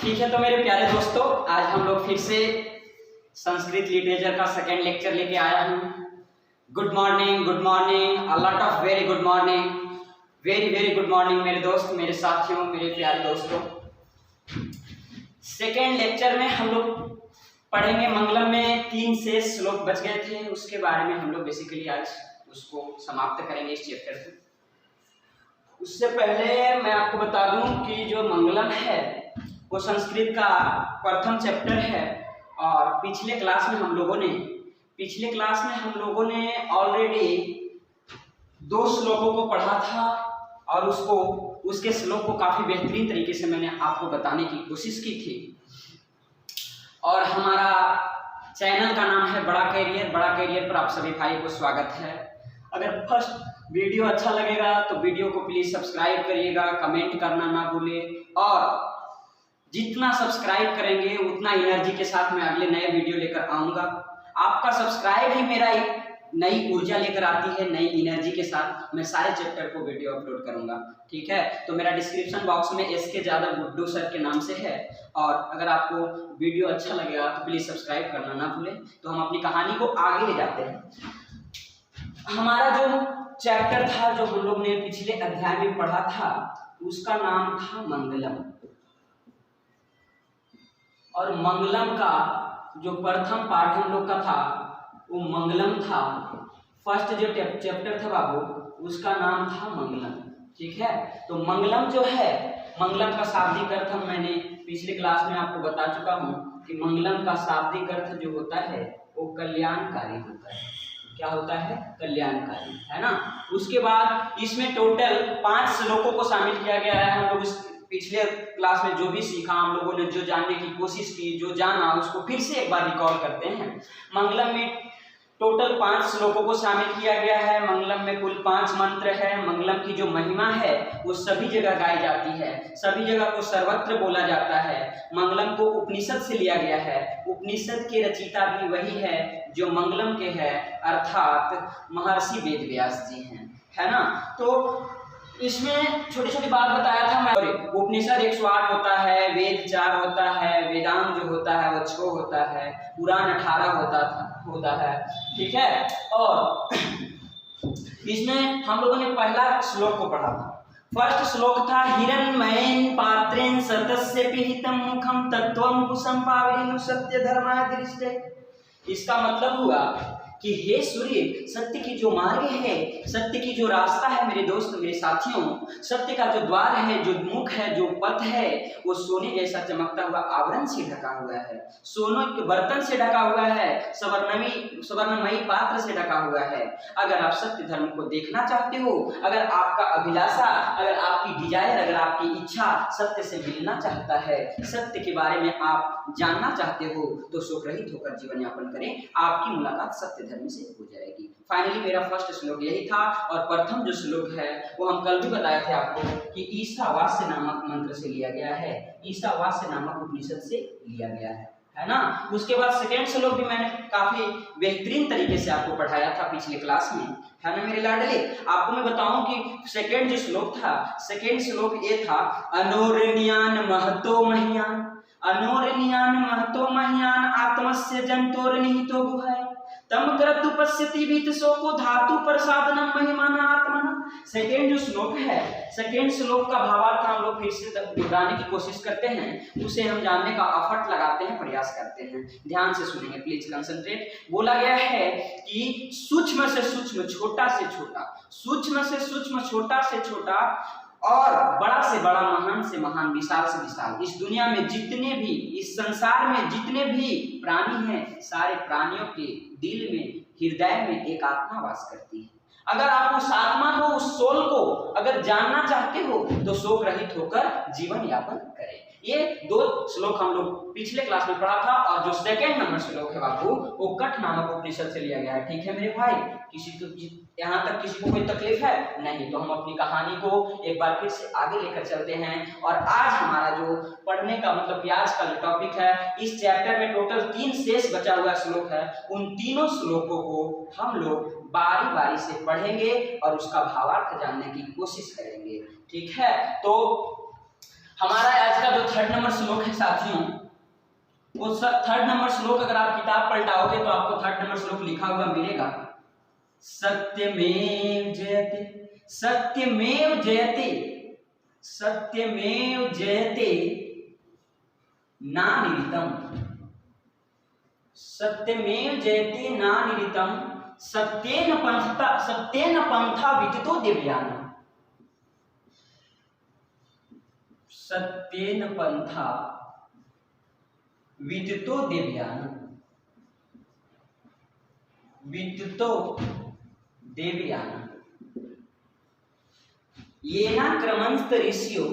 ठीक है, तो मेरे प्यारे दोस्तों, आज हम लोग फिर से संस्कृत लिटरेचर का सेकेंड लेक्चर लेके आया हूँ। Good morning, good morning, a lot of very good morning, very very good morning मेरे दोस्त, मेरे साथियों, मेरे प्यारे दोस्तों। सेकेंड लेक्चर में हम लोग पढ़ेंगे मंगलम में 3 से श्लोक बच गए थे, उसके बारे में हम लोग बेसिकली आज उसको समाप्त करेंगे इस चैप्टर को। उससे पहले मैं आपको बता दूं कि जो मंगलम है वो संस्कृत का प्रथम चैप्टर है और पिछले क्लास में हम लोगों ने ऑलरेडी 2 श्लोकों को पढ़ा था और उसके श्लोक को काफी बेहतरीन तरीके से मैंने आपको बताने की कोशिश की थी। और हमारा चैनल का नाम है बड़ा कैरियर पर आप सभी भाई को स्वागत है। अगर फर्स्ट वीडियो अच्छा लगेगा तो वीडियो को प्लीज सब्सक्राइब करिएगा, कमेंट करना ना भूलें और जितना सब्सक्राइब करेंगे उतना एनर्जी के साथ मैं अगले नए वीडियो लेकर आऊंगा। आपका सब्सक्राइब ही मेरा एक नई ऊर्जा लेकर आती है, नई एनर्जी के साथ मैं सारे चैप्टर को वीडियो अपलोड करूंगा। ठीक है, तो मेरा डिस्क्रिप्शन बॉक्स में SK यादव गुड्डू सर के नाम से है और अगर आपको वीडियो अच्छा लगेगा तो प्लीज सब्सक्राइब करना ना भूलें। तो हम अपनी कहानी को आगे ले जाते हैं। हमारा जो चैप्टर था, जो हम लोग ने पिछले अध्याय में पढ़ा था, उसका नाम था मंगलम। और मंगलम का जो प्रथम पाठ हम लोग का था वो मंगलम था। फर्स्ट जो चैप्टर था बाबू, उसका नाम था मंगलम। ठीक है, तो मंगलम जो है, मंगलम का शाब्दिक अर्थ मैंने पिछले क्लास में आपको बता चुका हूँ कि मंगलम का शाब्दिक अर्थ जो होता है वो कल्याणकारी होता है। क्या होता है? कल्याणकारी, है ना। उसके बाद इसमें टोटल 5 श्लोकों को शामिल किया गया है। हम लोग पिछले क्लास में जो भी सीखा, हम लोगों ने जो जानने की कोशिश की, जो जाना, उसको फिर से एक बार रिकॉल करते हैं। मंगलम में टोटल 5 श्लोकों को शामिल किया गया है। मंगलम में कुल 5 मंत्र है। मंगलम की जो महिमा है वो सभी जगह गाई जाती है, सभी जगह को सर्वत्र बोला जाता है। मंगलम को उपनिषद से लिया गया है। उपनिषद के रचयिता भी वही है जो मंगलम के है, अर्थात महर्षि वेद व्यास जी हैं, है ना। तो इसमें छोटी छोटी बात बताया था मैं। उपनिषद 108 होता है, वेद 4 होता है, वेदांत जो होता है वो 6 होता है, पुराण 18 होता है। ठीक है, और इसमें हम लोगों ने पहला श्लोक को पढ़ा था। फर्स्ट श्लोक था हिरण्मयेन पात्रेण सतस्य पिहितं मुखं तत्त्वं कुसं पावरिनु सत्य धर्मादृष्टे। इसका मतलब हुआ कि हे सूर्य, सत्य की जो मार्ग है, सत्य की जो रास्ता है मेरे दोस्त, मेरे साथियों, सत्य का जो द्वार है, जो मुख है, जो पथ है, वो सोने जैसा चमकता हुआ आवरण से ढका हुआ है, सोने के बर्तन से ढका हुआ है, स्वर्णमयी पात्र से ढका हुआ है। अगर आप सत्य धर्म को देखना चाहते हो, अगर आपका अभिलाषा, अगर आपकी डिजायर, अगर आपकी इच्छा सत्य से मिलना चाहता है, सत्य के बारे में आप जानना चाहते हो, तो शोक रहित होकर जीवन यापन करें। आपकी मुलाकात सत्य धर्म से हो जाएगी। फाइनली मेरा फर्स्ट श्लोक यही था और प्रथम जो श्लोक है वो हम कल भी बताए थे आपको कि ईशावास्य नामक मंत्र से लिया गया है, ईशावास्य नामक उपनिषद से लिया गया है ना। उसके बाद सेकेंड श्लोक भी मैंने काफी बेहतरीन तरीके से आपको पढ़ाया था पिछले क्लास में, है ना मेरे लाडले। आपको मैं बताऊं कि सेकेंड जो श्लोक था, सेकेंड श्लोक ये था अनोरण्यान महतो मह्यान, अनोरण्यान महतो मह्यान आत्मस्य जंतोर निहितो गुहाय तम क्रतु पश्यति भीत शोको धातु प्रसादनम महिमाना आत्मना। सेकेंड जो श्लोक है, सेकेंड श्लोक का भावार्थ हम लोग फिर से दोहराने की कोशिश करते हैं, उसे हम जानने का एफर्ट लगाते हैं, प्रयास करते हैं। ध्यान से सुनेंगे प्लीज, कंसंट्रेट। बोला गया है कि सूक्ष्म से सूक्ष्म, छोटा से छोटा, सूक्ष्म से सूक्ष्म, छोटा से छोटा और बड़ा से बड़ा, महान से महान, विशाल से विशाल, इस दुनिया में जितने भी, इस संसार में जितने भी प्राणी हैं, सारे प्राणियों के दिल में, हृदय में एक आत्मा वास करती है। अगर आप उस आत्मा को, उस सोल को अगर जानना चाहते हो तो शोक रहित होकर जीवन यापन करें। ये 2 श्लोक हम लोग पिछले क्लास में पढ़ा था और जो सेकेंड नंबर श्लोक है बाबू, वो कठ नामक उपनिषद से लिया गया है। ठीक है मेरे भाई, किसी को यहाँ तक किसी को कोई तकलीफ है? नहीं। तो हम अपनी कहानी को एक बार फिर से आगे लेकर चलते हैं और आज हमारा जो पढ़ने का मतलब आज का जो टॉपिक है, इस चैप्टर में टोटल 3 शेष बचा हुआ श्लोक है। उन तीनों श्लोकों को हम लोग बारी बारी से पढ़ेंगे और उसका भावार्थ जानने की कोशिश करेंगे। ठीक है, तो हमारा आज का जो 3rd नंबर श्लोक है साथियों, वो 3rd नंबर श्लोक अगर आप किताब पलटाओगे तो आपको 3rd नंबर श्लोक लिखा हुआ मिलेगा, सत्यमेव जयते, सत्यमेव जयते, सत्यमेव जयते नानिरितम, सत्यमेव जयते नानिरितम, सत्येन पंथा विदितो दिव्यानाम्, सत्येन पंथा विदितो दिव्यानाम्, विदितो दिव्यानाम्, येना क्रमंत ऋषियो,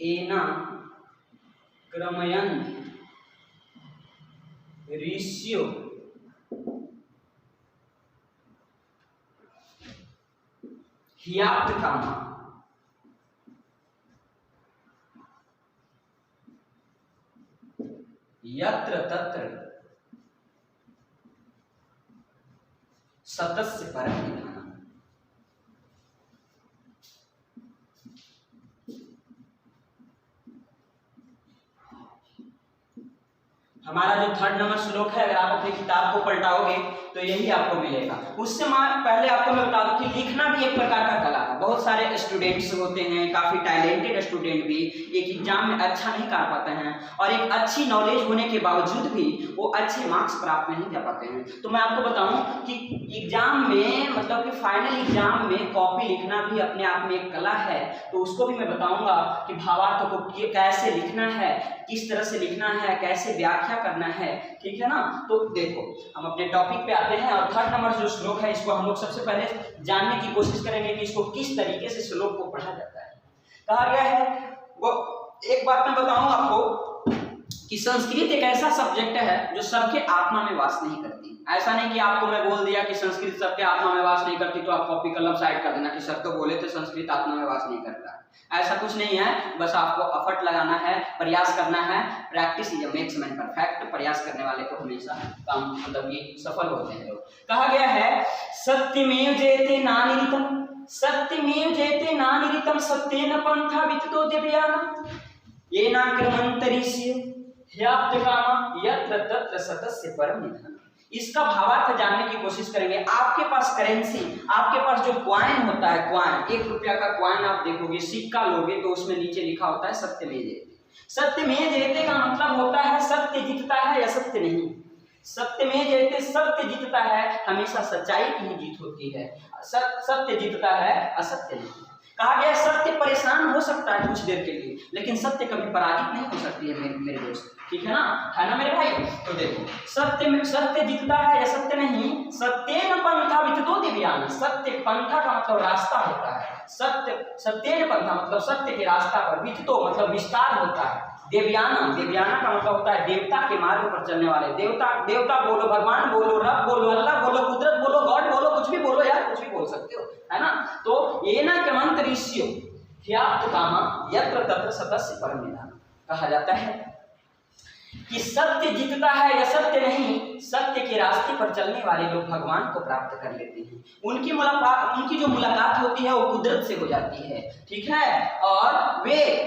येना क्रमयन्त ऋषियो ह्याप्त कामा, यत्र तत्र सतस्य परम निधानम्। हमारा जो 3rd नंबर श्लोक है, अगर आप अपनी किताब को पलटाओगे तो यही आपको मिलेगा। उससे पहले आपको मैं बता दूं कि लिखना भी एक प्रकार का कला है। बहुत सारे स्टूडेंट्स होते हैं, काफी टैलेंटेड स्टूडेंट भी एक एग्जाम में अच्छा नहीं कर पाते हैं, और एक अच्छी नॉलेज होने के बावजूद भी वो अच्छे मार्क्स प्राप्त नहीं कर पाते हैं। तो मैं आपको बताऊं कि एग्जाम में, मतलब कि फाइनल एग्जाम में कॉपी लिखना भी अपने आप में एक कला है। तो उसको भी मैं बताऊंगा कि भावार्थ को कैसे लिखना है, किस तरह से लिखना है, कैसे व्याख्या करना है, ठीक है ना। तो देखो हम अपने टॉपिक पे आते हैं, और 3rd नंबर जो श्लोक है इसको हम लोग सबसे पहले जानने की कोशिश करेंगे कि इसको किस तरीके से श्लोक को पढ़ा जाता है। कहा गया है, वो एक बात मैं बताऊं आपको कि संस्कृत एक ऐसा सब्जेक्ट है जो सबके आत्मा में वास नहीं करती। ऐसा नहीं कि आपको मैं बोल दिया कि संस्कृत सबके आत्मा में वास नहीं करती तो आप कॉपी कलम साइड कर देना कि सर तो बोले थे संस्कृत आत्मा में वास नहीं करता। ऐसा कुछ नहीं है, बस आपको एफर्ट लगाना है, प्रयास करना है। Practice is makes man perfect. प्रयास करने वाले को हमेशा काम, मतलब ये सफल होते हैं लोग। कहा गया है सत्यमेव जयते नानिरितम, सत्यमेव जयते नानिरितम, सत्येन पंथा विदितो दिव्यानाम्, येना क्रमंत ऋषियो ह्याप्त कामा, यत्र तत्र सतस्य परम निधानम्। इसका भावार्थ जानने की कोशिश करेंगे। आपके पास करेंसी, आपके पास जो क्वाइन होता है, क्वाइन 1 रुपया का क्वाइन आप देखोगे, सिक्का लोगे तो उसमें नीचे लिखा होता है सत्यमेव जयते। सत्यमेव जयते का मतलब होता है सत्य जीतता है या सत्य नहीं। सत्यमेव जयते, सत्य जीतता है, हमेशा सच्चाई की ही जीत होती है। सत्य जीतता है, असत्य नहीं। कहा गया सत्य परेशान हो सकता है कुछ देर के लिए, लेकिन सत्य कभी पराजित नहीं हो सकती है मेरे दोस्त, ठीक है ना मेरे भाई। तो देखो सत्य जीतता है या सत्य नहीं। सत्येन पंथा विदितो दिव्यानाम्, सत्य पंथा का मतलब रास्ता होता है, सत्येन पंथा मतलब सत्य के रास्ता पर, विदितो मतलब विस्तार होता है, देवयाना, देवयाना का मतलब होता है देवता के मार्ग पर चलने वाले। देवता बोलो, भगवान बोलो, रब बोलो, अल्लाह बोलो, कुदरत बोलो, गॉड बोलो, कुछ भी बोलो यार, कुछ भी बोल सकते हो, है ना। तो ये ना क्रमंत ऋषियो ह्याप्त कामा, यत्र तत्र सतस्य परम निधानम्। कहा जाता है कि सत्य जीतता है या सत्य नहीं, सत्य के रास्ते पर चलने वाले लोग भगवान को प्राप्त कर लेते हैं। उनकी जो मुलाकात होती है वो कुदरत से हो जाती है, ठीक है। और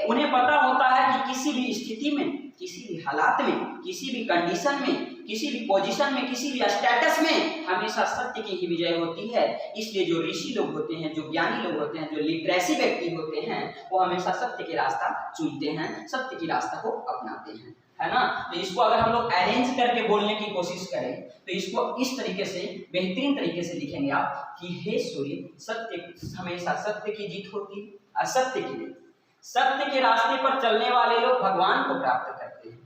उन्हें पता होता है कि किसी भी स्थिति में, किसी भी हालात में, किसी भी कंडीशन में, किसी भी पोजीशन में, किसी भी स्टेटस में हमेशा सत्य की ही विजय होती है। इसलिए जो ऋषि लोग होते हैं, जो ज्ञानी लोग होते हैं, जो लिटरेसी व्यक्ति होते हैं, वो हमेशा सत्य के रास्ता चुनते हैं, सत्य की रास्ता को अपनाते हैं, है ना। तो इसको अगर हम लोग अरेंज करके बोलने की कोशिश करें तो इसको इस तरीके से, बेहतरीन तरीके से लिखेंगे आप कि हे सूर्य, सत्य हमेशा सत्य की जीत होती है, असत्य की नहीं। सत्य के रास्ते पर चलने वाले लोग भगवान को प्राप्त करते हैं,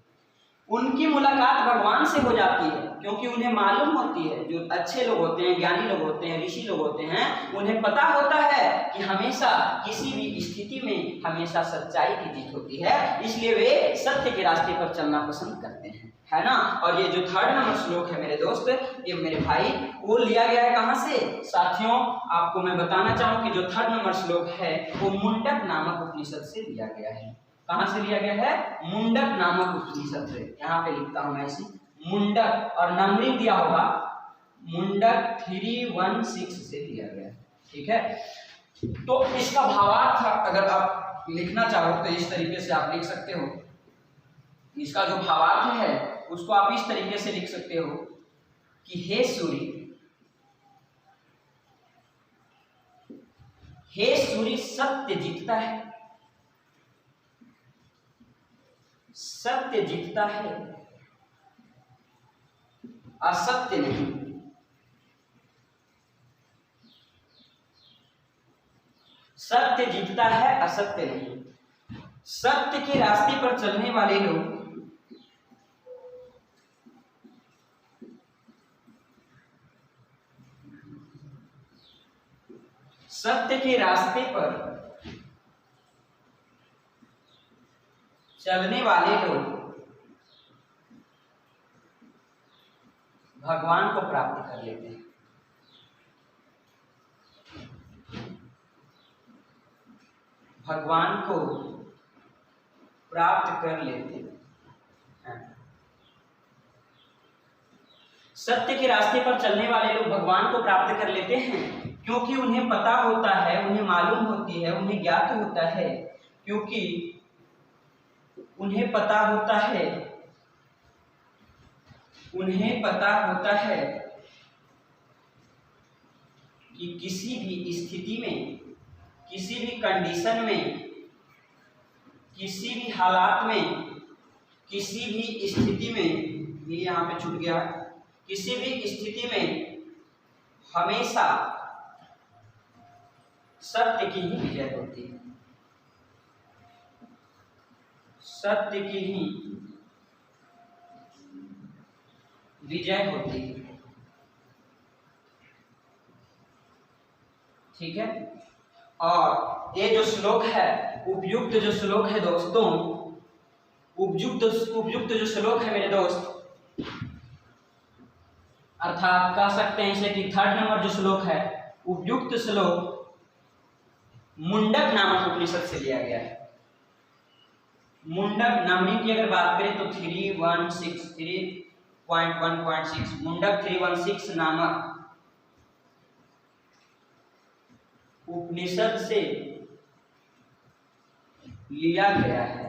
उनकी मुलाकात भगवान से हो जाती है, क्योंकि उन्हें मालूम होती है, जो अच्छे लोग होते हैं, ज्ञानी लोग होते हैं, ऋषि लोग होते हैं, उन्हें पता होता है कि हमेशा किसी भी स्थिति में हमेशा सच्चाई की जीत होती है। इसलिए वे सत्य के रास्ते पर चलना पसंद करते हैं, है ना। और ये जो 3rd नंबर श्लोक है मेरे दोस्त, ये मेरे भाई, वो लिया गया है कहाँ से साथियों। आपको मैं बताना चाहूँ कि जो 3rd नंबर श्लोक है वो मुंडक नामक उपनिषद से लिया गया है। कहाँ से लिया गया है? मुंडक नामक उपनिषद से। यहाँ पे लिखता हूँ मैं ऐसे, मुंडक, और नंबरिंग दिया होगा, मुंडक 316 से लिया गया है, ठीक है। तो इसका भावार्थ अगर आप लिखना चाहो तो इस तरीके से आप लिख सकते हो। इसका जो भावार्थ है उसको आप इस तरीके से लिख सकते हो कि हे सूर्य सत्य जीतता है, सत्य जीतता है, असत्य नहीं। सत्य जीतता है, असत्य नहीं। सत्य के रास्ते पर चलने वाले लोग सत्य के रास्ते पर चलने वाले लोग भगवान को प्राप्त कर लेते हैं। भगवान को प्राप्त कर लेते हैं। सत्य के रास्ते पर चलने वाले लोग भगवान को प्राप्त कर लेते हैं क्योंकि उन्हें पता होता है, उन्हें मालूम होती है, उन्हें ज्ञात होता है, क्योंकि उन्हें पता होता है, उन्हें पता होता है कि किसी भी स्थिति में, किसी भी कंडीशन में, किसी भी हालात में, किसी भी स्थिति में, ये यहाँ पे छूट गया, किसी भी स्थिति में हमेशा सत्य की ही विजय होती है। सत्य की ही विजय होती है। ठीक है। और ये जो श्लोक है, उपयुक्त जो श्लोक है दोस्तों, उपयुक्त जो श्लोक है मेरे दोस्त, अर्थात कह सकते हैं इसे कि 3rd नंबर जो श्लोक है, उपयुक्त श्लोक मुंडक नामक उपनिषद से लिया गया है। मुंडक नामनी की अगर बात करें तो 3.1.6 मुंडक 316 नामक उपनिषद से लिया गया है,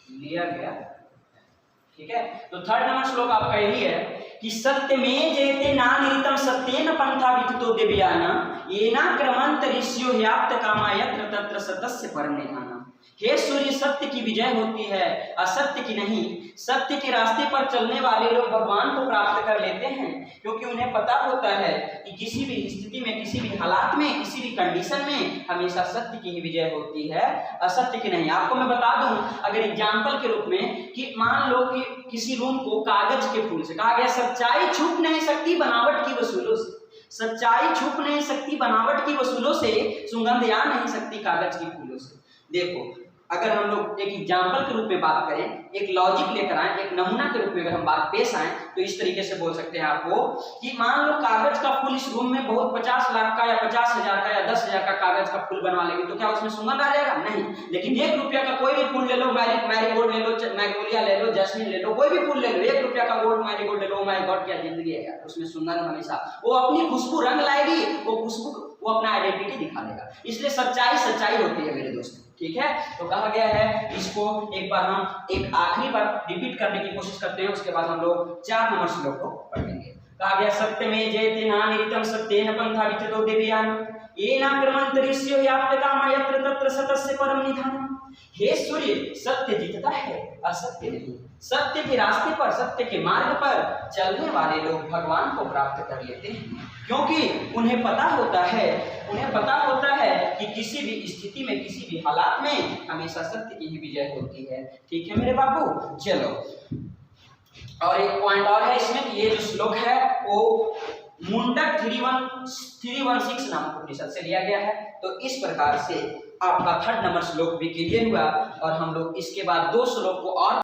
लिया गया। ठीक है। तो 3rd नंबर श्लोक आपका यही है कि सत्य में जयते नानिरितम सत्येन पंथा विदितो देवयाना येना क्रमंतरिष्यो ह्याप्त कामा यत्र तत्र सतस्य परम निधाना। हे सूर्य सत्य की विजय होती है, असत्य की नहीं। सत्य के रास्ते पर चलने वाले लोग भगवान को प्राप्त कर लेते हैं क्योंकि उन्हें पता होता है कि किसी भी स्थिति में, किसी भी हालात में, किसी भी कंडीशन में हमेशा सत्य की ही विजय होती है, असत्य की नहीं। आपको मैं बता दूं अगर एग्जाम्पल के रूप में कि मान लो कि किसी रूम को कागज के फूल से कहा गया सच्चाई छुप नहीं सकती बनावट की वसूलों से, सच्चाई छुप नहीं सकती बनावट की वसूलों से, सुगंध आ नहीं सकती कागज के फूलों से। देखो अगर हम लोग एक एग्जाम्पल के रूप में बात करें, एक लॉजिक लेकर आए, एक नमूना के रूप में अगर हम बात पेश आए तो इस तरीके से बोल सकते हैं आपको कि मान लो कागज का फूल इस रूम में बहुत 50 लाख का या 50,000 का या 10,000 का कागज का फूल बनवा लेंगे तो क्या उसमें सुगंध आ जाएगा? नहीं। लेकिन 1 रुपया का कोई भी फूल ले लो, मैरीगोल्ड ले लो, मैग्नोलिया ले लो, जैस्मिन ले लो, कोई भी फूल ले लो, 1 रुपया का गोल्ड मैरीगोल्ड ले लो, माय गॉड क्या जिंदगी है यार, उसमें सुगंध हमेशा वो अपनी खुशबू रंग लाएगी, वो खुशबू वो अपना आइडेंटिटी दिखा देगा। इसलिए सच्चाई होती है मेरे दोस्त। ठीक है। तो कहा गया है, इसको एक बार हम एक आखिरी बार रिपीट करने की कोशिश करते हैं, उसके बाद हम लोग 4 नंबर श्लोक को पढ़ेंगे। कहा गया सत्य में जयते नानिरितम सत्येन पंथा विदितो देवयाना येना क्रमंतरिष्यो ह्याप्त कामा यत्र तत्र सतस्य परम निधाना। हे सूर्य सत्य जीतता है, असत्य नहीं। सत्य के रास्ते पर, सत्य के मार्ग पर चलने वाले लोग भगवान को प्राप्त कर लेते हैं क्योंकि उन्हें पता होता है, उन्हें पता होता है कि किसी भी स्थिति में, किसी भी हालात में हमेशा सत्य की ही विजय होती है। ठीक है मेरे बाबू। चलो और एक पॉइंट और है इसमें कि ये जो श्लोक है वो मुंडक 316 नामक उपनिषद से लिया गया है। तो इस प्रकार से आपका 3rd नंबर श्लोक भी क्लियर हुआ और हम लोग इसके बाद 2 श्लोक को और